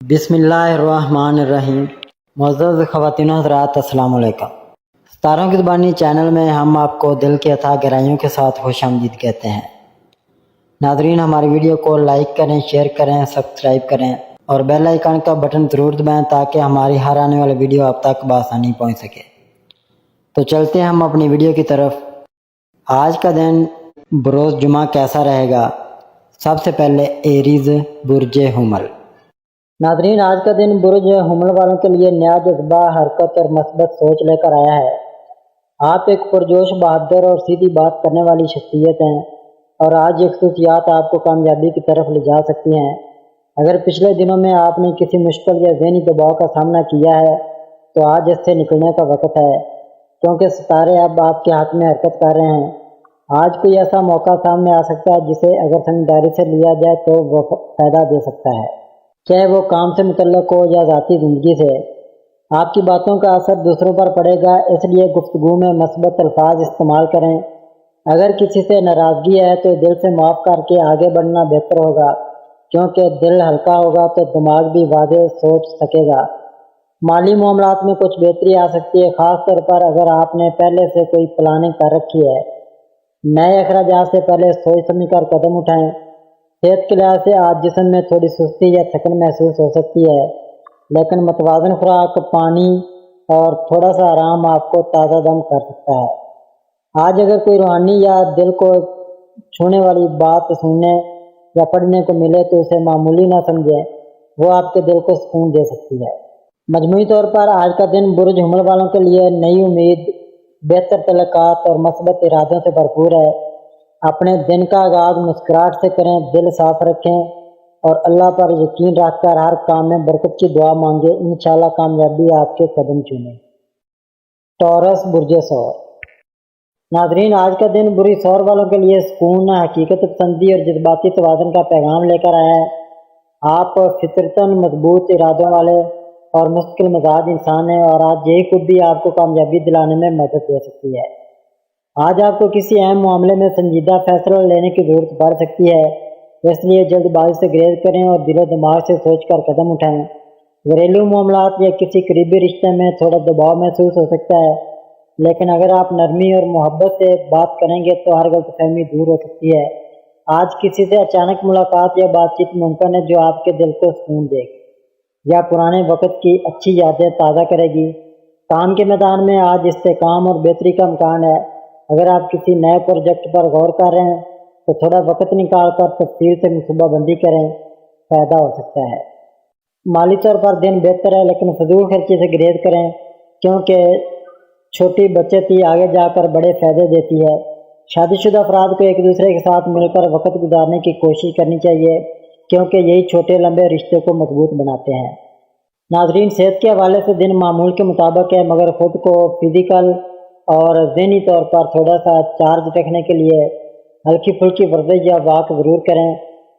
بسم اللہ الرحمن الرحیم۔ معزز خواتین و حضرات، السلام علیکم۔ ستاروں کی زبانی چینل میں ہم آپ کو دل کی اتھاہ گہرائیوں کے ساتھ خوش آمدید کہتے ہیں۔ ناظرین، ہماری ویڈیو کو لائک کریں، شیئر کریں، سبسکرائب کریں اور بیل آئیکن کا بٹن ضرور دبائیں تاکہ ہماری ہر آنے والی ویڈیو آپ تک بآسانی پہنچ سکے۔ تو چلتے ہیں ہم اپنی ویڈیو کی طرف۔ آج کا دن بروز جمعہ کیسا رہے گا؟ سب سے پہلے ایریز برج حمل۔ ناظرین، آج کا دن برج حمل والوں کے لیے نیا جذبہ، حرکت اور مثبت سوچ لے کر آیا ہے۔ آپ ایک پرجوش، بہادر اور سیدھی بات کرنے والی شخصیت ہیں اور آج یہ خصوصیات آپ کو کامیابی کی طرف لے جا سکتی ہیں۔ اگر پچھلے دنوں میں آپ نے کسی مشکل یا ذہنی دباؤ کا سامنا کیا ہے تو آج اس سے نکلنے کا وقت ہے، کیونکہ ستارے اب آپ کے حق میں حرکت کر رہے ہیں۔ آج کوئی ایسا موقع سامنے آ سکتا ہے جسے اگر سمجھداری سے لیا جائے تو وہ فائدہ دے سکتا ہے، چاہے وہ کام سے متعلق ہو یا ذاتی زندگی سے۔ آپ کی باتوں کا اثر دوسروں پر پڑے گا، اس لیے گفتگو میں مثبت الفاظ استعمال کریں۔ اگر کسی سے ناراضگی ہے تو دل سے معاف کر کے آگے بڑھنا بہتر ہوگا، کیونکہ دل ہلکا ہوگا تو دماغ بھی واضح سوچ سکے گا۔ مالی معاملات میں کچھ بہتری آ سکتی ہے، خاص طور پر اگر آپ نے پہلے سے کوئی پلاننگ کر رکھی ہے۔ نئے اخراجات سے پہلے سوچ سمجھ کر قدم اٹھائیں۔ صحت کے لحاظ سے آج جسم میں تھوڑی سستی یا تھکن محسوس ہو سکتی ہے، لیکن متوازن خوراک، پانی اور تھوڑا سا آرام آپ کو تازہ دم کر سکتا ہے۔ آج اگر کوئی روحانی یا دل کو چھونے والی بات سننے یا پڑھنے کو ملے تو اسے معمولی نہ سمجھیں، وہ آپ کے دل کو سکون دے سکتی ہے۔ مجموعی طور پر آج کا دن برج حمل والوں کے لیے نئی امید، بہتر تعلقات اور مثبت ارادوں سے بھرپور ہے۔ اپنے دن کا آغاز مسکراہٹ سے کریں، دل صاف رکھیں اور اللہ پر یقین رکھ کر ہر کام میں برکت کی دعا مانگیں۔ انشاءاللہ کامیابی آپ کے قدم چومے۔ ٹورس برج ثور۔ ناظرین، آج کا دن برج ثور والوں کے لیے سکون، حقیقت پسندی اور جذباتی توازن کا پیغام لے کر آیا ہے۔ آپ فطرتاً مضبوط ارادوں والے اور مستقل مزاج انسان ہیں اور آج یہی خوبی آپ کو کامیابی دلانے میں مدد دے سکتی ہے۔ آج آپ کو کسی اہم معاملے میں سنجیدہ فیصلہ لینے کی ضرورت پڑ سکتی ہے، اس لیے جلد بازی سے گریز کریں اور دل و دماغ سے سوچ کر قدم اٹھائیں۔ گھریلو معاملات یا کسی قریبی رشتے میں تھوڑا دباؤ محسوس ہو سکتا ہے، لیکن اگر آپ نرمی اور محبت سے بات کریں گے تو ہر غلط فہمی دور ہو سکتی ہے۔ آج کسی سے اچانک ملاقات یا بات چیت ممکن ہے جو آپ کے دل کو سکون دے گی یا پرانے وقت کی اچھی یادیں تازہ کرے گی۔ کام کے میدان میں آج استحکام اور بہتری کا امکان ہے۔ اگر آپ کسی نئے پروجیکٹ پر غور کر رہے ہیں تو تھوڑا وقت نکال کر تفصیل سے منصوبہ بندی کریں، فائدہ ہو سکتا ہے۔ مالی طور پر دن بہتر ہے، لیکن فضول خرچی سے گریز کریں، کیونکہ چھوٹی بچت ہی آگے جا کر بڑے فائدے دیتی ہے۔ شادی شدہ افراد کو ایک دوسرے کے ساتھ مل کر وقت گزارنے کی کوشش کرنی چاہیے، کیونکہ یہی چھوٹے لمبے رشتے کو مضبوط بناتے ہیں۔ ناظرین، صحت کے حوالے سے دن معمول کے مطابق ہے، مگر خود کو فزیکل اور ذہنی طور پر تھوڑا سا چارج رکھنے کے لیے ہلکی پھلکی ورزش یا واک ضرور کریں۔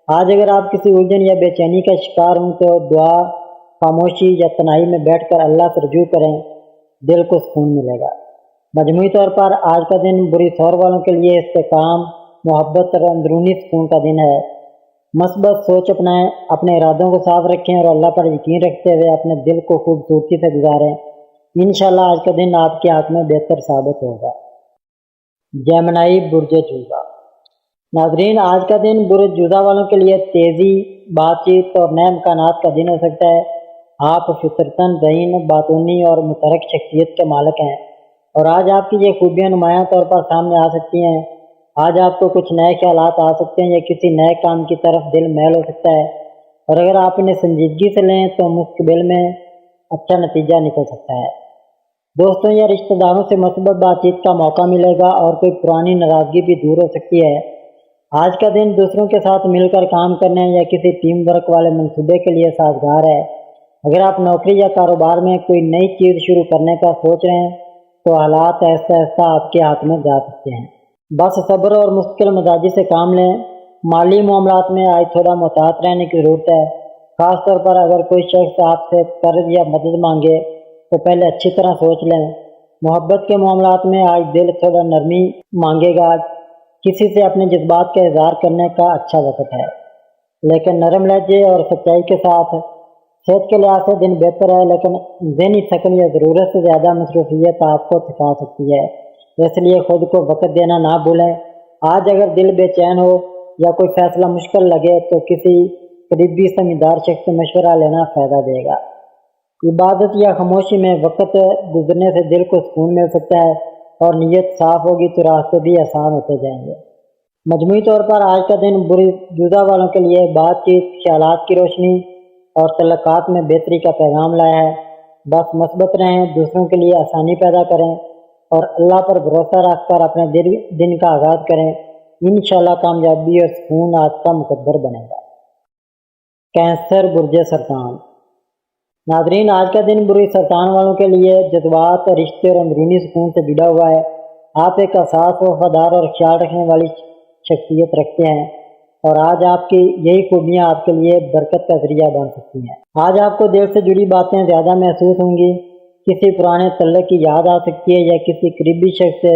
آج اگر آپ کسی الجھن یا بے چینی کا شکار ہوں تو دعا، خاموشی یا تنہائی میں بیٹھ کر اللہ سے رجوع کریں، دل کو سکون ملے گا۔ مجموعی طور پر آج کا دن برج ثور والوں کے لیے استحکام، محبت اور اندرونی سکون کا دن ہے۔ مثبت سوچ اپنائیں، اپنے ارادوں کو صاف رکھیں اور اللہ پر یقین رکھتے ہوئے اپنے دل کو خوبصورتی سے گزاریں۔ انشاءاللہ آج کا دن آپ کے حق میں بہتر ثابت ہوگا۔ جیمنائی برج جوزا۔ ناظرین، آج کا دن برج جوزا والوں کے لیے تیزی، بات چیت اور نئے امکانات کا دن ہو سکتا ہے۔ آپ فطرتاً ذہین، باطنی اور متحرک شخصیت کے مالک ہیں اور آج آپ کی یہ خوبیاں نمایاں طور پر سامنے آ سکتی ہیں۔ آج آپ کو کچھ نئے خیالات آ سکتے ہیں یا کسی نئے کام کی طرف دل میل ہو سکتا ہے، اور اگر آپ انہیں سنجیدگی سے لیں تو مستقبل میں اچھا نتیجہ نکل سکتا ہے۔ دوستوں یا رشتہ داروں سے مثبت بات چیت کا موقع ملے گا اور کوئی پرانی ناراضگی بھی دور ہو سکتی ہے۔ آج کا دن دوسروں کے ساتھ مل کر کام کرنے یا کسی ٹیم ورک والے منصوبے کے لیے سازگار ہے۔ اگر آپ نوکری یا کاروبار میں کوئی نئی چیز شروع کرنے کا سوچ رہے ہیں تو حالات آہستہ آہستہ آپ کے ہاتھ میں جا سکتے ہیں۔ بس صبر اور مستقل مزاجی سے کام لیں۔ مالی معاملات میں آج تھوڑا محتاط رہنے کی ضرورت ہے، خاص طور پر اگر کوئی شخص آپ سے قرض یا مدد مانگے تو پہلے اچھی طرح سوچ لیں۔ محبت کے معاملات میں آج دل تھوڑا نرمی مانگے گا، کسی سے اپنے جذبات کا اظہار کرنے کا اچھا وقت ہے، لیکن نرم لہجے اور سچائی کے ساتھ صحت کے لحاظ سے دن بہتر ہے، لیکن ذہنی تھکن یا ضرورت سے زیادہ مصروفیت آپ کو تھکا سکتی ہے، اس لیے خود کو وقت دینا نہ بھولیں۔ آج اگر دل بے چین ہو یا کوئی فیصلہ مشکل لگے تو کسی قریبی سمجھدار شخص سے مشورہ لینا فائدہ دے گا۔ عبادت یا خاموشی میں وقت گزرنے سے دل کو سکون مل سکتا ہے اور نیت صاف ہوگی تو راستے بھی آسان ہوتے جائیں گے۔ مجموعی طور پر آج کا دن بری جزا والوں کے لیے بات چیت، خیالات کی روشنی اور تعلقات میں بہتری کا پیغام لایا ہے۔ بس مثبت رہیں، دوسروں کے لیے آسانی پیدا کریں اور اللہ پر بھروسہ رکھ کر اپنے دن کا آغاز کریں۔ انشاءاللہ کامیابی اور سکون آپ کا مقدر بنے گا۔ کینسر برج سرطان۔ ناظرین، آج کا دن برج سرطان والوں کے لیے جذبات، رشتے اور اندرونی سکون سے جڑا ہوا ہے۔ آپ ایک حساس، وفادار اور خیال رکھنے والی شخصیت رکھتے ہیں اور آج آپ کی یہی خوبیاں آپ کے لیے برکت کا ذریعہ بن سکتی ہیں۔ آج آپ کو دل سے جڑی باتیں زیادہ محسوس ہوں گی، کسی پرانے تعلق کی یاد آ سکتی ہے یا کسی قریبی شخص سے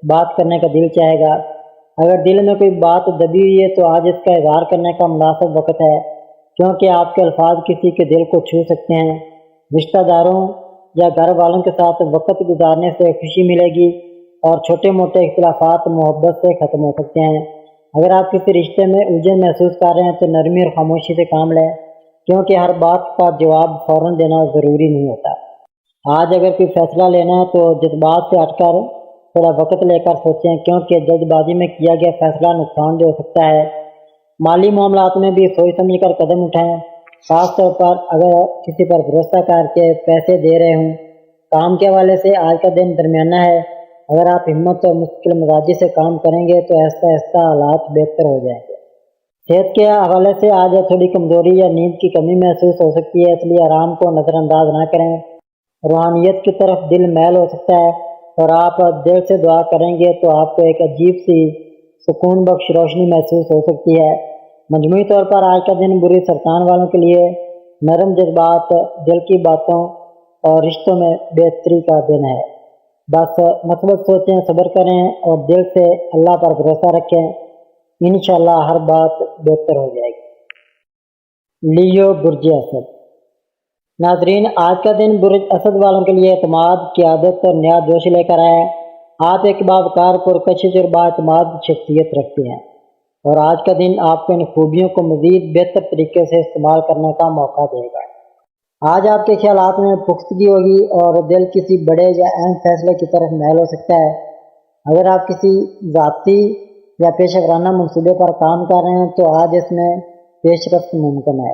بات کرنے کا دل چاہے گا۔ اگر دل میں کوئی بات دبی ہوئی ہے تو آج اس کا اظہار کرنے کا مناسب وقت ہے، کیونکہ آپ کے الفاظ کسی کے دل کو چھو سکتے ہیں۔ رشتہ داروں یا گھر والوں کے ساتھ وقت گزارنے سے خوشی ملے گی اور چھوٹے موٹے اختلافات محبت سے ختم ہو سکتے ہیں۔ اگر آپ کسی رشتے میں الجھن محسوس کر رہے ہیں تو نرمی اور خاموشی سے کام لیں، کیونکہ ہر بات کا جواب فوراً دینا ضروری نہیں ہوتا۔ آج اگر کوئی فیصلہ لینا ہے تو جذبات سے ہٹ کر تھوڑا وقت لے کر سوچیں، کیونکہ جلد بازی میں کیا گیا فیصلہ نقصان دہ ہو سکتا ہے۔ مالی معاملات میں بھی سوچ سمجھ کر قدم اٹھائیں، خاص طور پر اگر کسی پر بھروسہ کر کے پیسے دے رہے ہوں۔ کام کے حوالے سے آج کا دن درمیانہ ہے، اگر آپ ہمت اور مستقل مزاجی سے کام کریں گے تو آہستہ آہستہ حالات بہتر ہو جائیں گے۔ صحت کے حوالے سے آج تھوڑی کمزوری یا نیند کی کمی محسوس ہو سکتی ہے، اس لیے آرام کو نظر انداز نہ کریں۔ روحانیت کی طرف دل میل ہو سکتا ہے اور آپ دل سے دعا کریں گے تو آپ کو ایک عجیب سی سکون بخش روشنی محسوس ہو سکتی ہے۔ مجموعی طور پر آج کا دن برج سرطان والوں کے لیے نرم جذبات، دل کی باتوں اور رشتوں میں بہتری کا دن ہے۔ بس مثبت سوچیں، صبر کریں اور دل سے اللہ پر بھروسہ رکھیں، انشاءاللہ ہر بات بہتر ہو جائے گی۔ لیو برج اسد۔ ناظرین، آج کا دن برج اسد والوں کے لیے اعتماد، قیادت اور نیا جوش لے کر آئے۔ آپ ایک باوقار، پرکشش اور بااعتماد شخصیت رکھتے ہیں اور آج کا دن آپ کو ان خوبیوں کو مزید بہتر طریقے سے استعمال کرنے کا موقع دے گا۔ آج آپ کے خیالات میں پختگی ہوگی اور دل کسی بڑے یا اہم فیصلے کی طرف میل ہو سکتا ہے۔ اگر آپ کسی ذاتی یا پیشہ ورانہ منصوبے پر کام کر رہے ہیں تو آج اس میں پیش رفت ممکن ہے۔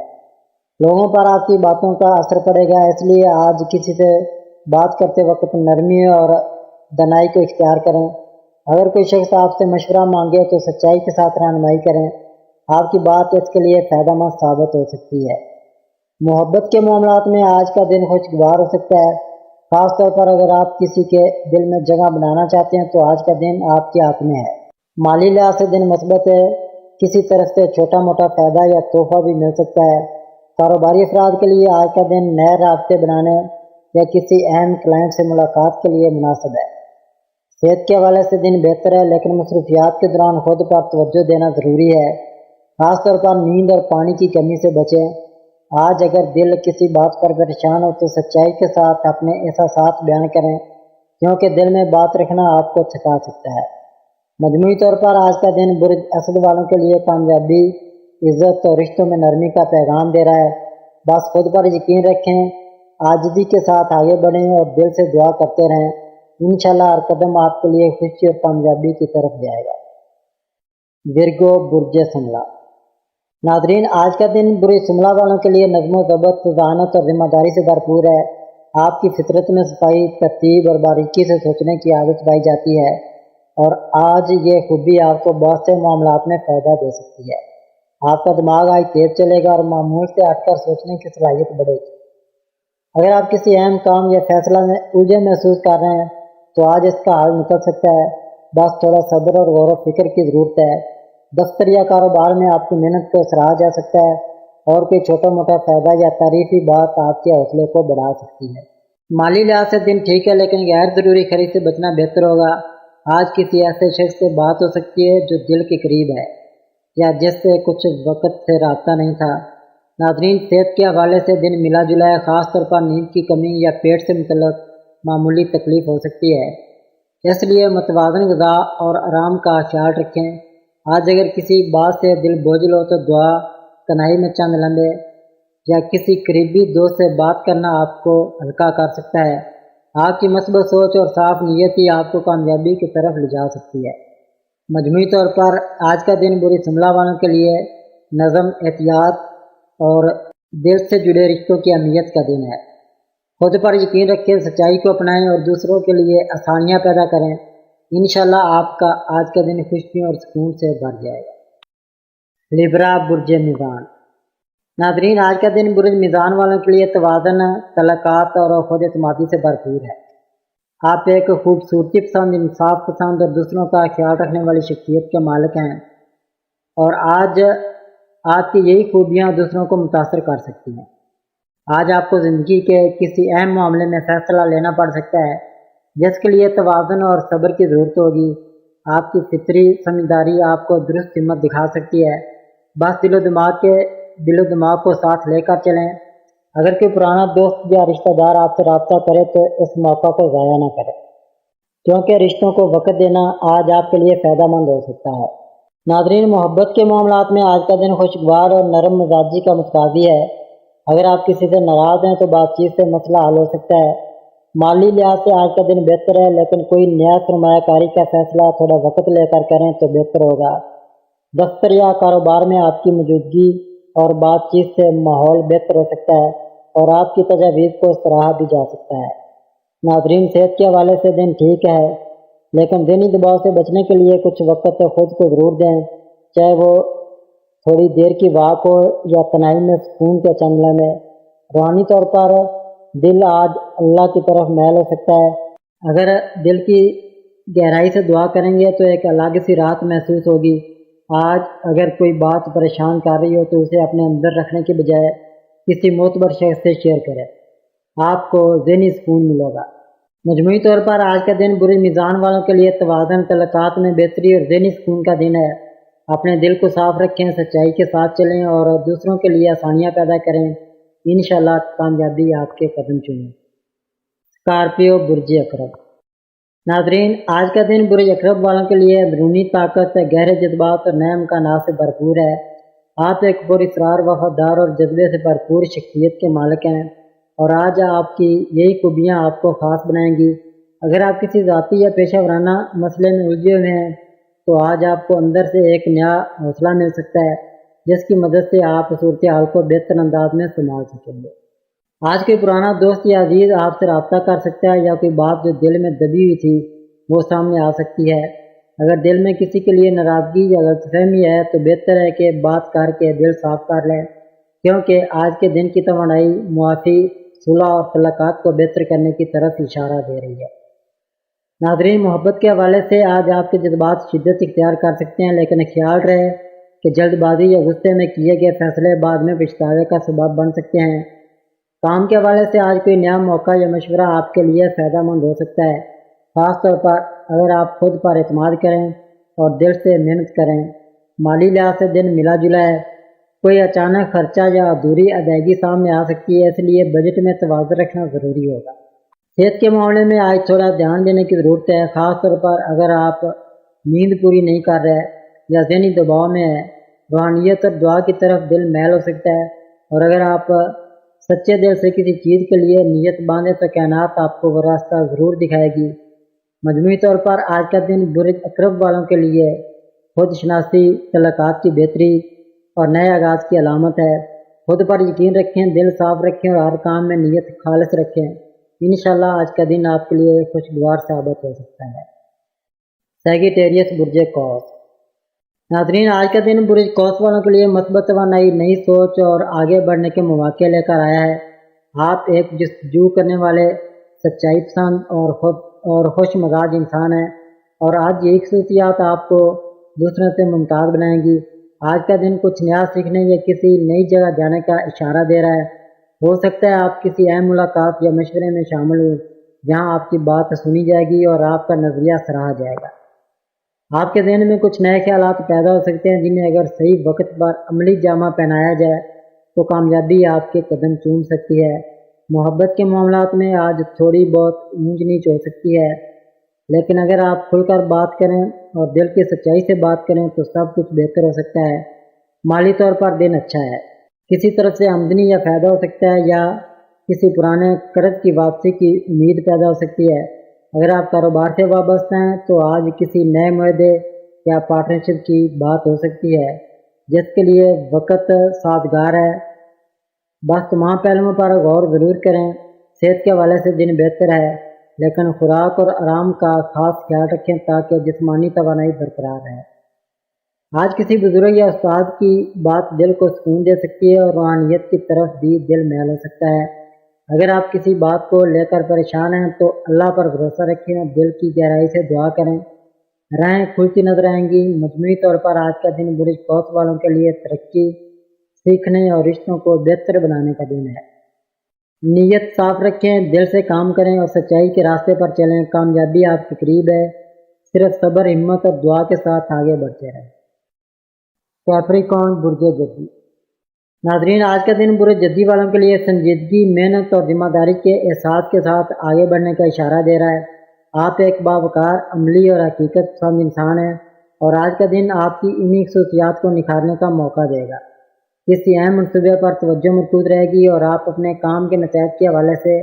لوگوں پر آپ کی باتوں کا اثر پڑے گا، اس لیے آج کسی سے بات کرتے وقت نرمی اور دنائی کو اختیار کریں۔ اگر کوئی شخص آپ سے مشورہ مانگے تو سچائی کے ساتھ رہنمائی کریں، آپ کی بات اس کے لیے فائدہ مند ثابت ہو سکتی ہے۔ محبت کے معاملات میں آج کا دن خوشگوار ہو سکتا ہے، خاص طور پر اگر آپ کسی کے دل میں جگہ بنانا چاہتے ہیں تو آج کا دن آپ کے ہاتھ میں ہے۔ مالی لحاظ سے دن مثبت ہے، کسی طرف سے چھوٹا موٹا فائدہ یا تحفہ بھی مل سکتا ہے۔ کاروباری افراد کے لیے آج کا دن نئے رابطے بنانے یا کسی اہم کلائنٹ سے ملاقات کے لیے مناسب ہے۔ صحت کے حوالے سے دن بہتر ہے، لیکن مصروفیات کے دوران خود پر توجہ دینا ضروری ہے، خاص طور پر نیند اور پانی کی کمی سے بچیں۔ آج اگر دل کسی بات پر پریشان ہو تو سچائی کے ساتھ اپنے احساسات بیان کریں، کیونکہ دل میں بات رکھنا آپ کو تھکا سکتا ہے۔ مجموعی طور پر آج کا دن برج اسد والوں کے لیے کامیابی، عزت اور رشتوں میں نرمی کا پیغام دے رہا ہے۔ بس خود پر یقین رکھیں، عاجزی کے ساتھ آگے بڑھیں اور دل سے دعا کرتے رہیں، انشاءاللہ ہر قدم آپ کے لیے خوشی اور کامیابی کی طرف جائے گا۔ ورگو برج سملا۔ ناظرین، آج کا دن برج سملا والوں کے لیے نظم و ضبط، ذہانت اور ذمہ داری سے بھرپور ہے۔ آپ کی فطرت میں صفائی، ترتیب اور باریکی سے سوچنے کی عادت پائی جاتی ہے اور آج یہ خوبی آپ کو بہت سے معاملات میں فائدہ دے سکتی ہے۔ آپ کا دماغ آج تیز چلے گا اور معمول سے ہٹ کر سوچنے کی صلاحیت بڑھے گی۔ اگر آپ کسی اہم کام یا فیصلہ میں الجھن محسوس کر رہے ہیں تو آج اس کا حل نکل سکتا ہے، بس تھوڑا صبر اور غور و فکر کی ضرورت ہے۔ دفتر یا کاروبار میں آپ کی محنت کو سراہا جا سکتا ہے اور کوئی چھوٹا موٹا فائدہ یا تعریفی بات آپ کے حوصلے کو بڑھا سکتی ہے۔ مالی لحاظ سے دن ٹھیک ہے، لیکن غیر ضروری خرید سے بچنا بہتر ہوگا۔ آج کسی ایسے شخص سے بات ہو سکتی ہے جو دل کے قریب ہے یا جس سے کچھ وقت سے رابطہ نہیں تھا۔ ناظرین، صحت کے حوالے سے دن ملا جلا ہے، خاص طور پر نیند کی کمی یا پیٹ سے متعلق معمولی تکلیف ہو سکتی ہے، اس لیے متوازن غذا اور آرام کا خیال رکھیں۔ آج اگر کسی بات سے دل بوجھل ہو تو دعا، تنہائی میں چند لمحے یا کسی قریبی دوست سے بات کرنا آپ کو ہلکا کر سکتا ہے۔ آپ کی مثبت سوچ اور صاف نیت ہی آپ کو کامیابی کی طرف لے جا سکتی ہے۔ مجموعی طور پر آج کا دن بری سملہ والوں کے لیے نظم، احتیاط اور دل سے جڑے رشتوں کی اہمیت کا دن ہے۔ خود پر یقین رکھیں، سچائی کو اپنائیں اور دوسروں کے لیے آسانیاں پیدا کریں۔ انشاءاللہ آپ کا آج کا دن خوشیوں اور سکون سے بھر جائے گا۔ لیبرا، برج میزان۔ ناظرین، آج کا دن برج میزان والوں کے لیے توازن، تعلقات اور خود اعتمادی سے بھرپور ہے۔ آپ ایک خوبصورتی پسند، انصاف پسند اور دوسروں کا خیال رکھنے والی شخصیت کے مالک ہیں، اور آج آپ کی یہی خوبیاں دوسروں کو متاثر کر سکتی ہیں۔ آج آپ کو زندگی کے کسی اہم معاملے میں فیصلہ لینا پڑ سکتا ہے، جس کے لیے توازن اور صبر کی ضرورت ہوگی۔ آپ کی فطری سمجھداری آپ کو درست ہمت دکھا سکتی ہے، بس دل و دماغ کو ساتھ لے کر چلیں۔ اگر کوئی پرانا دوست یا رشتہ دار آپ سے رابطہ کرے تو اس موقع کو ضائع نہ کریں، کیونکہ رشتوں کو وقت دینا آج آپ کے لیے فائدہ مند ہو سکتا ہے۔ ناظرین، محبت کے معاملات میں آج کا دن خوشگوار اور نرم مزاجی کا متقاضی ہے۔ اگر آپ کسی سے ناراض ہیں تو بات چیت سے مسئلہ حل ہو سکتا ہے۔ مالی لحاظ سے آج کا دن بہتر ہے، لیکن کوئی نیا سرمایہ کاری کا فیصلہ تھوڑا وقت لے کر کریں تو بہتر ہوگا۔ دفتر یا کاروبار میں آپ کی موجودگی اور بات چیت سے ماحول بہتر ہو سکتا ہے اور آپ کی تجاویز کو سراہا بھی جا سکتا ہے۔ ناظرین، صحت کے حوالے سے دن ٹھیک ہے، لیکن ذہنی دباؤ سے بچنے کے لیے کچھ وقت خود کو ضرور دیں، چاہے وہ تھوڑی دیر کی واک ہو یا تنہائی میں سکون کے چند لمحے۔ روحانی طور پر دل آج اللہ کی طرف میل ہو سکتا ہے۔ اگر دل کی گہرائی سے دعا کریں گے تو ایک الگ سی راحت محسوس ہوگی۔ آج اگر کوئی بات پریشان کر رہی ہو تو اسے اپنے اندر رکھنے کے بجائے کسی معتبر شخص سے شیئر کریں، آپ کو ذہنی سکون ملے گا۔ مجموعی طور پر آج کا دن برج میزان والوں کے لیے توازن، تعلقات میں بہتری اور ذہنی سکون کا دن ہے۔ اپنے دل کو صاف رکھیں، سچائی کے ساتھ چلیں اور دوسروں کے لیے آسانیاں پیدا کریں۔ انشاءاللہ کامیابی آپ کے قدم چومیں۔ اسکارپیو، برج عقرب۔ ناظرین، آج کا دن برج عقرب والوں کے لیے اندرونی طاقت، گہرے جذبات اور نئے امکانات سے بھرپور ہے۔ آپ ایک پراسرار، وفادار اور جذبے سے بھرپور شخصیت کے مالک ہیں، اور آج آپ کی یہی خوبیاں آپ کو خاص بنائیں گی۔ اگر آپ کسی ذاتی یا پیشہ ورانہ مسئلے میں الجھے ہوئے ہیں تو آج آپ کو اندر سے ایک نیا حوصلہ مل سکتا ہے، جس کی مدد سے آپ صورتحال کو بہتر انداز میں سنبھال سکیں گے۔ آج کوئی پرانا دوست یا عزیز آپ سے رابطہ کر سکتا ہے، یا کوئی بات جو دل میں دبی ہوئی تھی وہ سامنے آ سکتی ہے۔ اگر دل میں کسی کے لیے ناراضگی یا غلط فہمی ہے تو بہتر ہے کہ بات کر کے دل صاف کر لیں، کیونکہ آج کے دن کی توانائی معافی، صلح اور تعلقات کو بہتر کرنے کی طرف اشارہ دے رہی ہے۔ ناظرین، محبت کے حوالے سے آج آپ کے جذبات شدت اختیار کر سکتے ہیں، لیکن خیال رہے کہ جلد بازی یا غصے میں کیے گئے فیصلے بعد میں پچھتاوے کا سبب بن سکتے ہیں۔ کام کے حوالے سے آج کوئی نیا موقع یا مشورہ آپ کے لیے فائدہ مند ہو سکتا ہے، خاص طور پر اگر آپ خود پر اعتماد کریں اور دل سے محنت کریں۔ مالی لحاظ سے دن ملا جلا ہے، کوئی اچانک خرچہ یا ادھوری ادائیگی سامنے آ سکتی ہے، اس لیے بجٹ میں توازن رکھنا ضروری ہوگا۔ صحت کے معاملے میں آج تھوڑا دھیان دینے کی ضرورت ہے، خاص طور پر اگر آپ نیند پوری نہیں کر رہے یا ذہنی دباؤ میں ہے۔ روحانیت اور دعا کی طرف دل میل ہو سکتا ہے، اور اگر آپ سچے دل سے کسی چیز کے لیے نیت باندھیں تو کائنات آپ کو وہ راستہ ضرور دکھائے گی۔ مجموعی طور پر آج کا دن برج عقرب والوں کے لیے خود شناسی، تعلقات کی بہتری اور نئے آغاز کی علامت ہے۔ خود پر یقین رکھیں، دل صاف رکھیں اور ہر کام میں نیت خالص رکھیں۔ انشاءاللہ آج کا دن آپ کے لیے خوشگوار ثابت ہو سکتا ہے۔ سیگیٹیریس، برج قوس۔ ناظرین، آج کا دن برج قوس والوں کے لیے مثبت توانائی، نئی سوچ اور آگے بڑھنے کے مواقع لے کر آیا ہے۔ آپ ایک جستجو کرنے والے، سچائی پسند اور خوش مزاج انسان ہیں، اور آج یہی خصوصیات آپ کو دوسروں سے ممتاز بنائیں گی۔ آج کا دن کچھ نیا سیکھنے یا کسی نئی جگہ جانے کا اشارہ دے رہا ہے۔ ہو سکتا ہے آپ کسی اہم ملاقات یا مشورے میں شامل ہوں، جہاں آپ کی بات سنی جائے گی اور آپ کا نظریہ سراہا جائے گا۔ آپ کے ذہن میں کچھ نئے خیالات پیدا ہو سکتے ہیں، جنہیں اگر صحیح وقت پر عملی جامہ پہنایا جائے تو کامیابی آپ کے قدم چوم سکتی ہے۔ محبت کے معاملات میں آج تھوڑی بہت اونچ نیچ ہو سکتی ہے، لیکن اگر آپ کھل کر بات کریں اور دل کی سچائی سے بات کریں تو سب کچھ بہتر ہو سکتا ہے۔ مالی طور پر دن اچھا ہے، کسی طرف سے آمدنی یا فائدہ ہو سکتا ہے یا کسی پرانے قرض کی واپسی کی امید پیدا ہو سکتی ہے۔ اگر آپ کاروبار سے وابستہ ہیں تو آج کسی نئے معاہدے یا پارٹنرشپ کی بات ہو سکتی ہے جس کے لیے وقت سازگار ہے۔ بس تمام پہلوؤں پر غور ضرور کریں۔ صحت کے حوالے سے دن بہتر ہے، لیکن خوراک اور آرام کا خاص خیال رکھیں تاکہ جسمانی توانائی برقرار رہے۔ آج کسی بزرگ یا استاد کی بات دل کو سکون دے سکتی ہے اور روحانیت کی طرف بھی دل میل ہو سکتا ہے۔ اگر آپ کسی بات کو لے کر پریشان ہیں تو اللہ پر بھروسہ رکھیں اور دل کی گہرائی سے دعا کریں، راہیں کھلتی نظر آئیں گی۔ مجموعی طور پر آج کا دن برج قوس والوں کے لیے ترقی، سیکھنے اور رشتوں کو بہتر بنانے کا دن ہے۔ نیت صاف رکھیں، دل سے کام کریں اور سچائی کے راستے پر چلیں۔ کامیابی آپ کے قریب ہے، صرف صبر، ہمت اور دعا کے ساتھ آگے بڑھتے رہیں۔ کیپریکارن برج جدی۔ ناظرین، آج کا دن برج جدی والوں کے لیے سنجیدگی، محنت اور ذمہ داری کے احساس کے ساتھ آگے بڑھنے کا اشارہ دے رہا ہے۔ آپ ایک باوقار، عملی اور حقیقت پسند انسان ہیں اور آج کا دن آپ کی انہی خصوصیات کو نکھارنے کا موقع دے گا۔ کسی اہم منصوبے پر توجہ مرکوز رہے گی اور آپ اپنے کام کے نتائج کے حوالے سے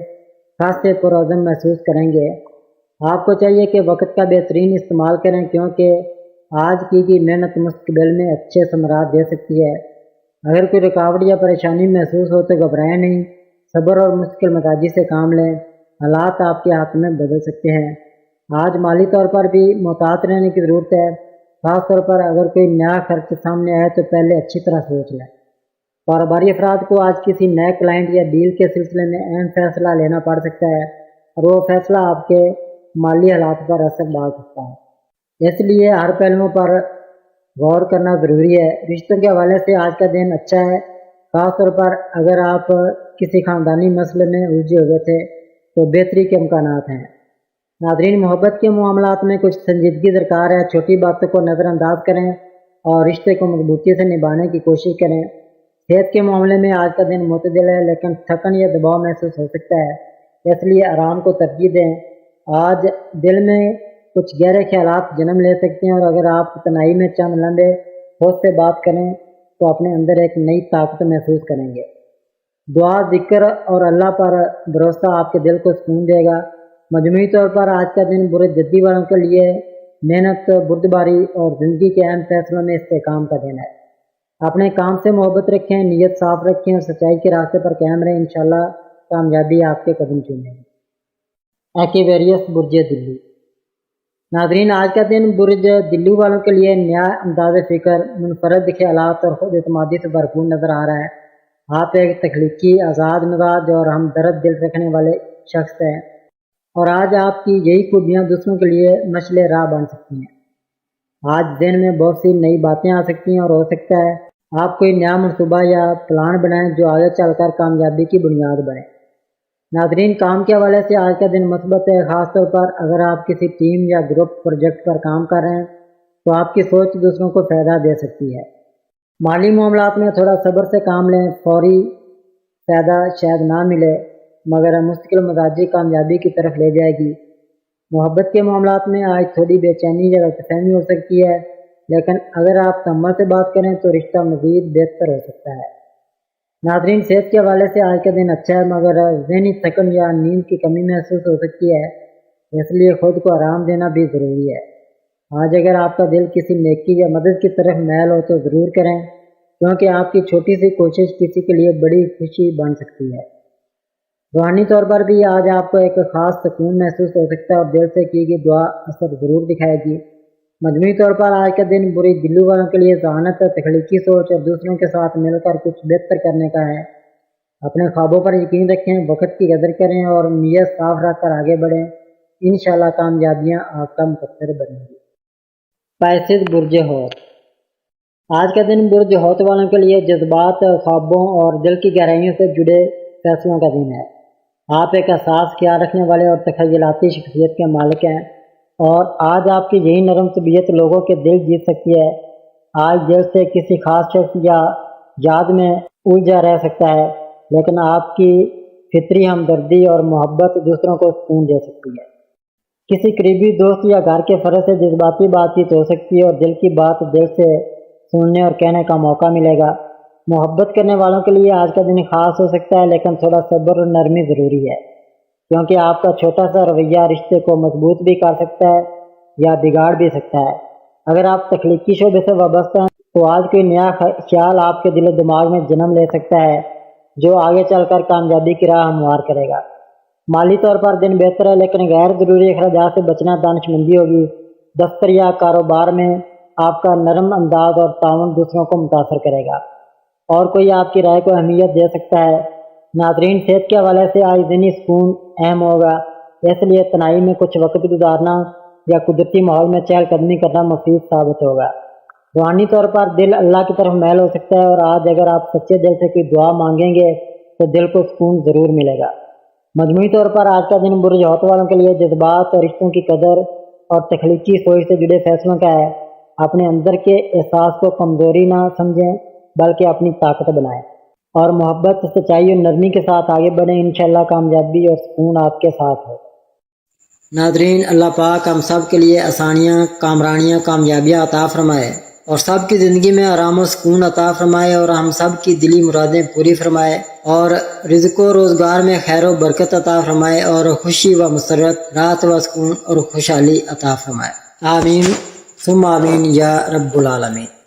خاصے پرعزم محسوس کریں گے۔ آپ کو چاہیے کہ وقت کا بہترین استعمال کریں کیونکہ آج کی محنت مستقبل میں اچھے ثمرات دے سکتی ہے۔ اگر کوئی رکاوٹ یا پریشانی محسوس ہو تو گھبرائیں نہیں، صبر اور مشکل مزاجی سے کام لیں، حالات آپ کے ہاتھ میں بدل سکتے ہیں۔ آج مالی طور پر بھی محتاط رہنے کی ضرورت ہے، خاص طور پر اگر کوئی نیا خرچ سامنے آئے تو پہلے اچھی طرح سوچ لیں۔ کاروباری افراد کو آج کسی نئے کلائنٹ یا ڈیل کے سلسلے میں اہم فیصلہ لینا پڑ سکتا ہے اور وہ فیصلہ آپ کے مالی حالات پر اثر ڈال سکتا ہے، اس لیے ہر پہلو پر غور کرنا ضروری ہے۔ رشتوں کے حوالے سے آج کا دن اچھا ہے، خاص طور پر اگر آپ کسی خاندانی مسئلے میں الجھے ہوئے تھے تو بہتری کے امکانات ہیں۔ ناظرین، محبت کے معاملات میں کچھ سنجیدگی درکار ہے، چھوٹی باتوں کو نظر انداز کریں اور رشتے کو مضبوطی سے نبھانے کی کوشش کریں۔ صحت کے معاملے میں آج کا دن معتدل ہے، لیکن تھکن یا دباؤ محسوس ہو سکتا ہے، اس لیے آرام کو ترجیح دیں۔ آج دل میں کچھ گہرے خیالات جنم لے سکتے ہیں اور اگر آپ تنہائی میں چند لمحے خود سے بات کریں تو اپنے اندر ایک نئی طاقت محسوس کریں گے۔ دعا، ذکر اور اللہ پر بھروسہ آپ کے دل کو سکون دے گا۔ مجموعی طور پر آج کا دن برج جدی والوں کے لیے محنت، بردباری اور زندگی کے اہم فیصلوں میں استحکام کا دن ہے۔ اپنے کام سے محبت رکھیں، نیت صاف رکھیں اور سچائی کے راستے پر قائم رہیں، انشاءاللہ کامیابی آپ کے قدم چومے گی۔ ایکویریس برج دلی۔ ناظرین، آج کا دن برج دلی والوں کے لیے نیا انداز فکر، منفرد خیالات اور خود اعتمادی سے بھرپور نظر آ رہا ہے۔ آپ ایک تخلیقی، آزاد مزاج اور ہمدرد دل رکھنے والے شخص ہیں اور آج آپ کی یہی خوبیاں دوسروں کے لیے مشعل راہ بن سکتی ہیں۔ آج دن میں بہت سی نئی باتیں آ سکتی ہیں اور ہو سکتا ہے آپ کوئی نیا منصوبہ یا پلان بنائیں جو آگے چل کر کامیابی کی بنیاد بنے۔ ناظرین، کام کے حوالے سے آج کا دن مثبت ہے، خاص طور پر اگر آپ کسی ٹیم یا گروپ پروجیکٹ پر کام کر رہے ہیں تو آپ کی سوچ دوسروں کو فائدہ دے سکتی ہے۔ مالی معاملات میں تھوڑا صبر سے کام لیں، فوری فائدہ شاید نہ ملے مگر مستقل مزاجی کامیابی کی طرف لے جائے گی۔ محبت کے معاملات میں آج تھوڑی بے چینی یا غلط فہمی ہو سکتی ہے، لیکن اگر آپ تحمل سے بات کریں تو رشتہ مزید بہتر ہو سکتا ہے۔ ناظرین، صحت کے حوالے سے آج کا دن اچھا ہے مگر ذہنی تھکن یا نیند کی کمی محسوس ہو سکتی ہے، اس لیے خود کو آرام دینا بھی ضروری ہے۔ آج اگر آپ کا دل کسی نیکی یا مدد کی طرف میل ہو تو ضرور کریں کیونکہ آپ کی چھوٹی سی کوشش کسی کے لیے بڑی خوشی بن سکتی ہے۔ روحانی طور پر بھی آج آپ کو ایک خاص سکون محسوس ہو سکتا ہے اور دل سے کی گئی دعا اثر ضرور دکھائے گی۔ مجموعی طور پر آج کا دن برج دلی والوں کے لیے ذہانت، تخلیقی سوچ اور دوسروں کے ساتھ مل کر کچھ بہتر کرنے کا ہے۔ اپنے خوابوں پر یقین رکھیں، وقت کی قدر کریں اور نیت صاف رکھ کر آگے بڑھیں، انشاءاللہ کامیابیاں آپ کا مقدر بنیں گی۔ پیسد برج حوت۔ آج کا دن برج حوت والوں کے لیے جذبات، خوابوں اور دل کی گہرائیوں سے جڑے فیصلوں کا دن ہے۔ آپ ایک حساس خیال رکھنے والے اور تخیلاتی شخصیت کے مالک ہیں اور آج آپ کی یہی نرم طبیعت لوگوں کے دل جیت سکتی ہے۔ آج دل سے کسی خاص شخص یا یاد میں الجھا رہ سکتا ہے، لیکن آپ کی فطری ہمدردی اور محبت دوسروں کو سکون دے سکتی ہے۔ کسی قریبی دوست یا گھر کے فرد سے جذباتی بات چیت ہو سکتی ہے اور دل کی بات دل سے سننے اور کہنے کا موقع ملے گا۔ محبت کرنے والوں کے لیے آج کا دن خاص ہو سکتا ہے، لیکن تھوڑا صبر اور نرمی ضروری ہے، کیونکہ آپ کا چھوٹا سا رویہ رشتے کو مضبوط بھی کر سکتا ہے یا بگاڑ بھی سکتا ہے۔ اگر آپ تخلیقی شعبے سے وابستہ ہیں تو آج کوئی نیا خیال آپ کے دل و دماغ میں جنم لے سکتا ہے جو آگے چل کر کامیابی کی راہ ہموار کرے گا۔ مالی طور پر دن بہتر ہے، لیکن غیر ضروری اخراجات سے بچنا دانش مندی ہوگی۔ دفتر یا کاروبار میں آپ کا نرم انداز اور تعاون دوسروں کو متاثر کرے گا اور کوئی آپ کی رائے کو اہمیت دے سکتا ہے۔ ناظرین، صحت کے حوالے سے آج ذہنی سکون اہم ہوگا، اس لیے تنہائی میں کچھ وقت گزارنا یا قدرتی ماحول میں چہل قدمی کرنا مفید ثابت ہوگا۔ روحانی طور پر دل اللہ کی طرف میل ہو سکتا ہے اور آج اگر آپ سچے دل سے کوئی دعا مانگیں گے تو دل کو سکون ضرور ملے گا۔ مجموعی طور پر آج کا دن برج حوت والوں کے لیے جذبات اور رشتوں کی قدر اور تخلیقی سوچ سے جڑے فیصلوں کا ہے۔ اپنے اندر کے احساس کو کمزوری نہ سمجھیں بلکہ اپنی طاقت بنائیں اور محبت، سچائی اور نرمی کے ساتھ آگے بڑھیں۔ انشاءاللہ کامیابی اور سکون آپ کے ساتھ ہو۔ ناظرین، اللہ پاک ہم سب کے لیے آسانیاں، کامرانیاں، کامیابیاں عطا فرمائے اور سب کی زندگی میں آرام و سکون عطا فرمائے اور ہم سب کی دلی مرادیں پوری فرمائے اور رزق و روزگار میں خیر و برکت عطا فرمائے اور خوشی و مسرت، راحت و سکون اور خوشحالی عطا فرمائے۔ آمین ثم آمین یا رب العالمین۔